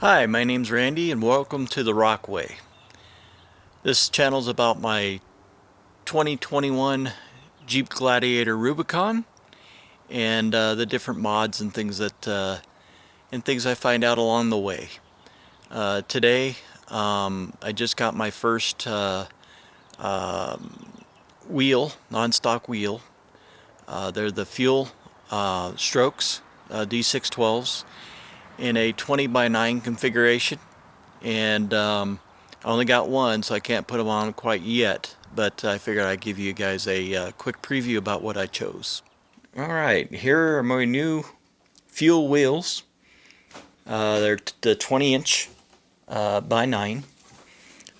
Hi, my name's Randy and welcome to the Rockway. This channel's about my 2021 Jeep Gladiator Rubicon and the different mods and things I find out along the way. Today, I just got my first wheel, non-stock wheel. They're the Fuel Strokes, D612s, in a 20x9 configuration, and I only got one, so I can't put them on quite yet, but I figured I'd give you guys a quick preview about what I chose. Alright, here are my new Fuel wheels. They're the 20-inch by 9.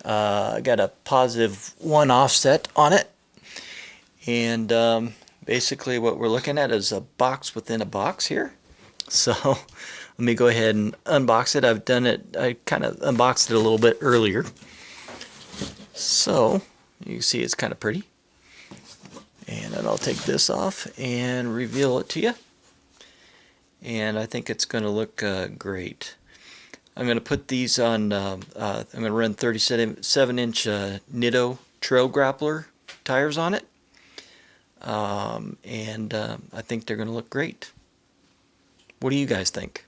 I got a + 1 offset on it, and basically what we're looking at is a box within a box here. So let me go ahead and unbox it. I've done it, I kind of unboxed it a little bit earlier. So you can see it's kind of pretty. And then I'll take this off and reveal it to you. And I think it's going to look great. I'm going to put these on, I'm going to run 37-inch Nitto Trail Grappler tires on it. I think they're going to look great. What do you guys think?